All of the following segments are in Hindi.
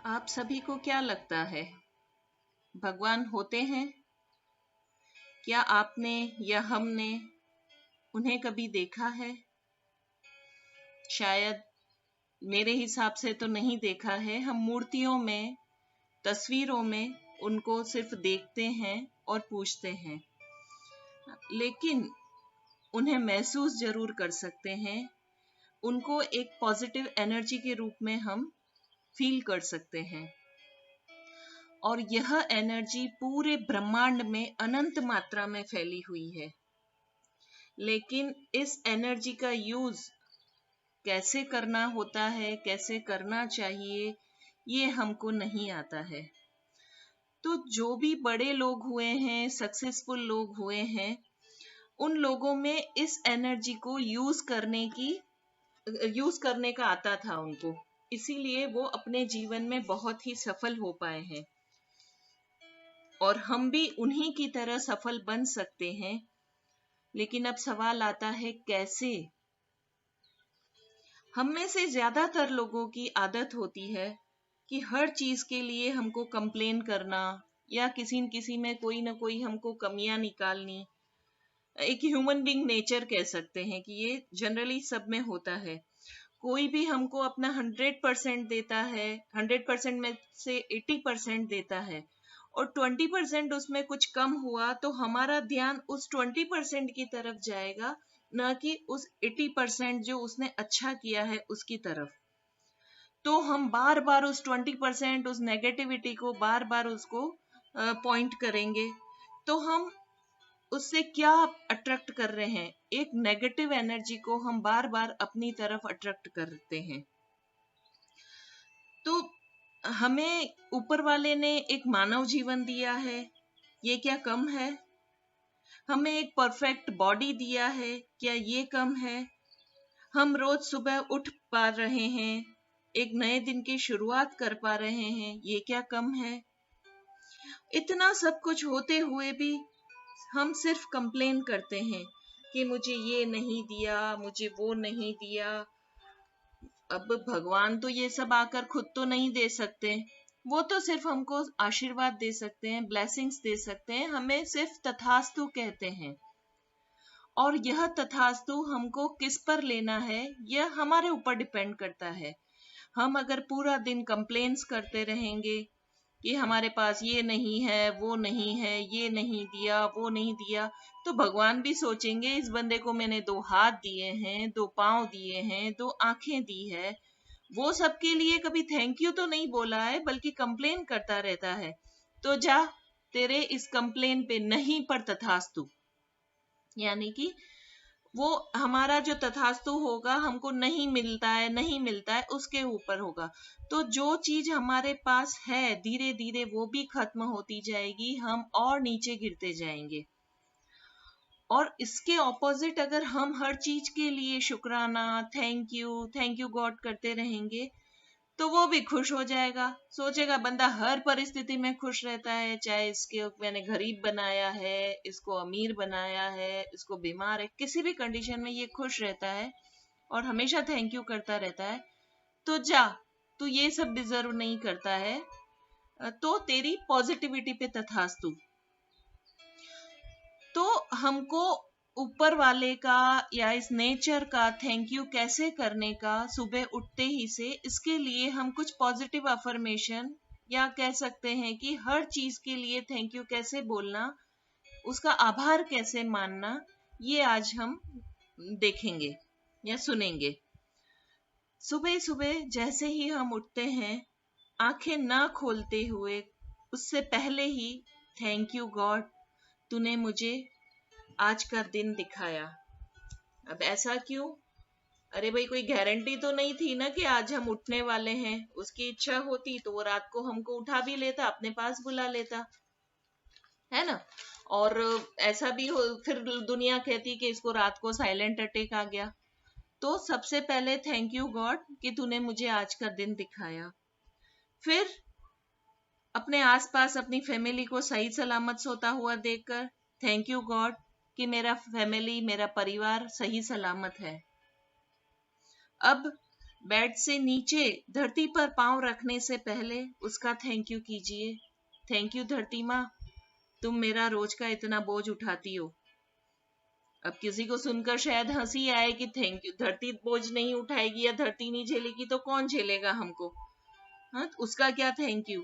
आप सभी को क्या लगता है, भगवान होते हैं? क्या आपने या हमने उन्हें कभी देखा है? शायद मेरे हिसाब से तो नहीं देखा है। हम मूर्तियों में, तस्वीरों में उनको सिर्फ देखते हैं और पूजते हैं, लेकिन उन्हें महसूस जरूर कर सकते हैं। उनको एक पॉजिटिव एनर्जी के रूप में हम फील कर सकते हैं, और यह एनर्जी पूरे ब्रह्मांड में अनंत मात्रा में फैली हुई है। लेकिन इस एनर्जी का यूज कैसे करना होता है, कैसे करना चाहिए, ये हमको नहीं आता है। तो जो भी बड़े लोग हुए हैं, सक्सेसफुल लोग हुए हैं, उन लोगों में इस एनर्जी को यूज करने का आता था उनको, इसीलिए वो अपने जीवन में बहुत ही सफल हो पाए हैं। और हम भी उन्हीं की तरह सफल बन सकते हैं। लेकिन अब सवाल आता है, कैसे? हम में से ज्यादातर लोगों की आदत होती है कि हर चीज के लिए हमको कंप्लेन करना, या किसी न किसी में कोई ना कोई हमको कमियां निकालनी। एक ह्यूमन बीइंग नेचर कह सकते हैं कि ये जनरली सब में होता है। कोई भी हमको अपना 100% देता है, 100% में से 80% देता है, और 20% उसमें कुछ कम हुआ तो हमारा ध्यान उस 20% की तरफ जाएगा, न कि उस 80% जो उसने अच्छा किया है उसकी तरफ। तो हम बार बार उस 20%, उस नेगेटिविटी को बार बार उसको पॉइंट करेंगे। तो हम उससे क्या अट्रैक्ट कर रहे हैं? एक नेगेटिव एनर्जी को हम बार बार अपनी तरफ अट्रैक्ट करते हैं। तो हमें ऊपर वाले ने एक मानव जीवन दिया है, ये क्या कम है? हमें एक परफेक्ट बॉडी दिया है, क्या ये कम है? हम रोज सुबह उठ पा रहे हैं, एक नए दिन की शुरुआत कर पा रहे हैं, ये क्या कम है? इतना सब कुछ होते हुए भी हम सिर्फ कंप्लेन करते हैं कि मुझे ये नहीं दिया, मुझे वो नहीं दिया। अब भगवान तो ये सब आकर खुद तो नहीं दे सकते, वो तो सिर्फ हमको आशीर्वाद दे सकते हैं, ब्लेसिंग्स दे सकते हैं, हमें सिर्फ तथास्तु कहते हैं। और यह तथास्तु हमको किस पर लेना है, यह हमारे ऊपर डिपेंड करता है। हम अगर पूरा दिन कंप्लेन्स करते रहेंगे कि हमारे पास ये नहीं है, वो नहीं है, ये नहीं दिया, वो नहीं दिया, तो भगवान भी सोचेंगे इस बंदे को मैंने 2 हाथ दिए हैं, 2 पांव दिए हैं, 2 आंखें दी है, वो सबके लिए कभी थैंक यू तो नहीं बोला है, बल्कि कंप्लेन करता रहता है। तो जा, तेरे इस कंप्लेन पे नहीं पर तथास्तु। यानी कि वो हमारा जो तथास्तु होगा, हमको नहीं मिलता है, नहीं मिलता है, उसके ऊपर होगा। तो जो चीज हमारे पास है, धीरे धीरे वो भी खत्म होती जाएगी, हम और नीचे गिरते जाएंगे। और इसके ऑपोजिट अगर हम हर चीज के लिए शुक्राना, थैंक यू गॉड करते रहेंगे, तो वो भी खुश हो जाएगा। सोचेगा बंदा हर परिस्थिति में खुश रहता है, चाहे इसके मैंने गरीब बनाया है, इसको अमीर बनाया है, इसको बीमार है, किसी भी कंडीशन में ये खुश रहता है और हमेशा थैंक यू करता रहता है। तो जा, तू ये सब डिजर्व नहीं करता है, तो तेरी पॉजिटिविटी पे तथास्तु। तो हमको ऊपर वाले का या इस नेचर का थैंक यू कैसे करने का, सुबह उठते ही से, इसके लिए हम कुछ पॉजिटिव अफर्मेशन, या कह सकते हैं कि हर चीज के लिए थैंक यू कैसे बोलना, उसका आभार कैसे मानना, ये आज हम देखेंगे या सुनेंगे। सुबह सुबह जैसे ही हम उठते हैं, आंखें ना खोलते हुए, उससे पहले ही थैंक यू गॉड, तूने मुझे आज का दिन दिखाया। अब ऐसा क्यों? अरे भाई, कोई गारंटी तो नहीं थी ना कि आज हम उठने वाले हैं। उसकी इच्छा होती तो वो रात को हमको उठा भी लेता, अपने पास बुला लेता, है ना। और ऐसा भी हो, फिर दुनिया कहती कि इसको रात को साइलेंट अटैक आ गया। तो सबसे पहले थैंक यू गॉड कि तूने मुझे आज का दिन दिखाया। फिर अपने आसपास अपनी फैमिली को सही सलामत सोता हुआ देखकर थैंक यू गॉड कि मेरा फैमिली, मेरा परिवार सही सलामत है। अब बेड से नीचे धरती पर पांव रखने से पहले उसका थैंक यू कीजिए। थैंक यू धरती माँ, तुम मेरा रोज का इतना बोझ उठाती हो। अब किसी को सुनकर शायद हंसी आए कि थैंक यू, धरती बोझ नहीं उठाएगी या धरती नहीं झेलेगी तो कौन झेलेगा हमको, हाँ उसका क्या थैंक यू।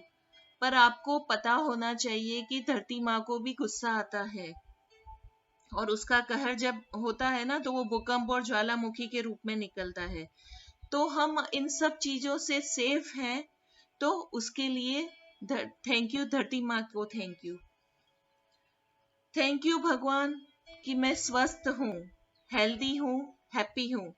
पर आपको पता होना चाहिए कि धरती माँ को भी गुस्सा आता है, और उसका कहर जब होता है ना तो वो भूकंप और ज्वालामुखी के रूप में निकलता है। तो हम इन सब चीजों से सेफ हैं, तो उसके लिए थैंक यू धरती माँ को, थैंक यू। थैंक यू भगवान कि मैं स्वस्थ हूँ, हेल्दी हूँ, हैप्पी हूँ।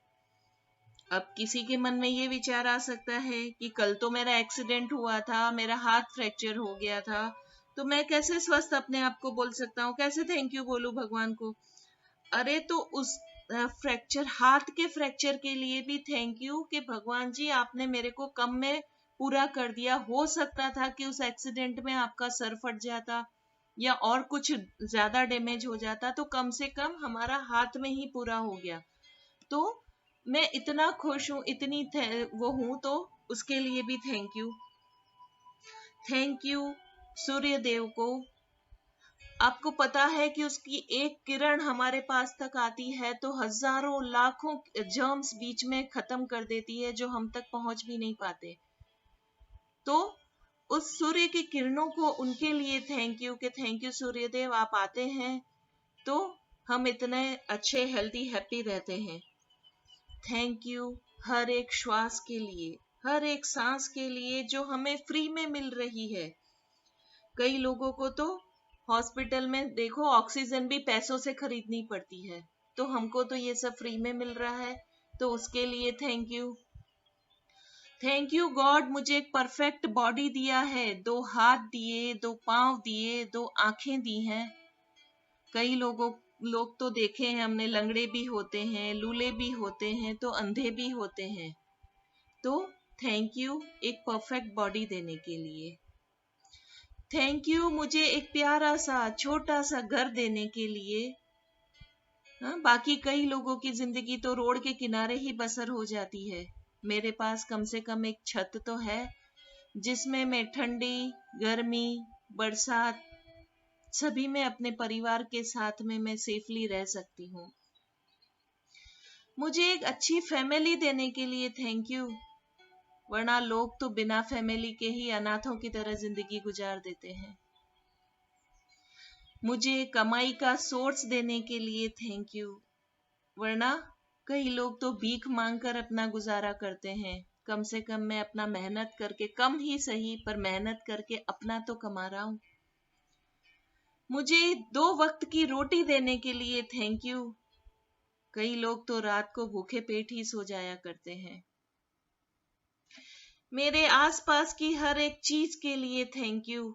अब किसी के मन में ये विचार आ सकता है कि कल तो मेरा एक्सीडेंट हुआ था, मेरा हाथ फ्रैक्चर हो गया था, तो मैं कैसे स्वस्थ अपने आप को बोल सकता हूँ, कैसे थैंक यू बोलूं भगवान को। अरे तो उस फ्रैक्चर, हाथ के फ्रैक्चर के लिए भी थैंक यू कि भगवान जी आपने मेरे को कम में पूरा कर दिया। हो सकता था कि उस एक्सीडेंट में आपका सर फट जाता या और कुछ ज्यादा डैमेज हो जाता, तो कम से कम हमारा हाथ में ही पूरा हो गया। तो मैं इतना खुश हूँ, इतनी वो हूँ, तो उसके लिए भी थैंक यू। थैंक यू सूर्य देव को। आपको पता है कि उसकी एक किरण हमारे पास तक आती है तो हजारों लाखों जर्म्स बीच में खत्म कर देती है जो हम तक पहुंच भी नहीं पाते। तो उस सूर्य की किरणों को, उनके लिए थैंक यू कि थैंक यू सूर्य देव, आप आते हैं तो हम इतने अच्छे, हेल्दी, हैप्पी रहते हैं। थैंक यू हर एक श्वास के लिए, हर एक सांस के लिए जो हमें फ्री में मिल रही है। कई लोगों को तो हॉस्पिटल में देखो ऑक्सीजन भी पैसों से खरीदनी पड़ती है, तो हमको तो ये सब फ्री में मिल रहा है, तो उसके लिए thank you. Thank you God, मुझे एक परफेक्ट बॉडी दिया है, 2 हाथ दिए, 2 पांव दिए, 2 आंखें दी हैं। कई लोग तो देखे हैं हमने, लंगड़े भी होते हैं, लूले भी होते हैं, तो अंधे भी होते हैं। तो थैंक यू एक परफेक्ट बॉडी देने के लिए। थैंक यू मुझे एक प्यारा सा छोटा सा घर देने के लिए। बाकी कई लोगों की जिंदगी तो रोड के किनारे ही बसर हो जाती है। मेरे पास कम से कम एक छत तो है जिसमें मैं ठंडी, गर्मी, बरसात सभी में अपने परिवार के साथ में मैं सेफली रह सकती हूँ। मुझे एक अच्छी फैमिली देने के लिए थैंक यू, वरना लोग तो बिना फैमिली के ही अनाथों की तरह जिंदगी गुजार देते हैं। मुझे कमाई का सोर्स देने के लिए थैंक यू, वरना कई लोग तो भीख मांगकर अपना गुजारा करते हैं। कम से कम मैं अपना मेहनत करके, कम ही सही पर मेहनत करके अपना तो कमा रहा हूं। मुझे 2 वक्त की रोटी देने के लिए थैंक यू। कई लोग तो रात को भूखे पेट ही सो जाया करते हैं। मेरे आसपास की हर एक चीज के लिए थैंक यू।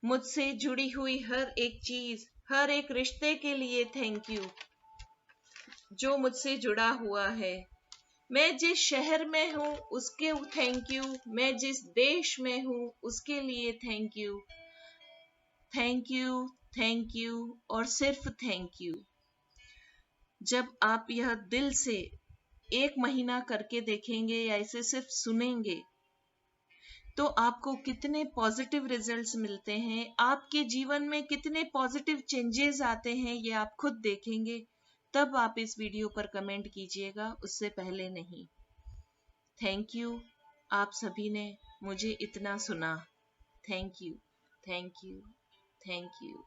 मुझसे जुड़ी हुई हर एक चीज, हर एक रिश्ते के लिए थैंक यू जो मुझसे जुड़ा हुआ है। मैं जिस शहर में हूँ उसके थैंक यू, मैं जिस देश में हूँ उसके लिए thank you. Thank you, thank you और सिर्फ थैंक यू। जब आप यह दिल से 1 महीना करके देखेंगे या इसे सिर्फ सुनेंगे तो आपको कितने पॉजिटिव रिजल्ट्स मिलते हैं, आपके जीवन में कितने पॉजिटिव चेंजेस आते हैं, ये आप खुद देखेंगे। तब आप इस वीडियो पर कमेंट कीजिएगा, उससे पहले नहीं। थैंक यू, आप सभी ने मुझे इतना सुना। Thank you, thank you, thank you.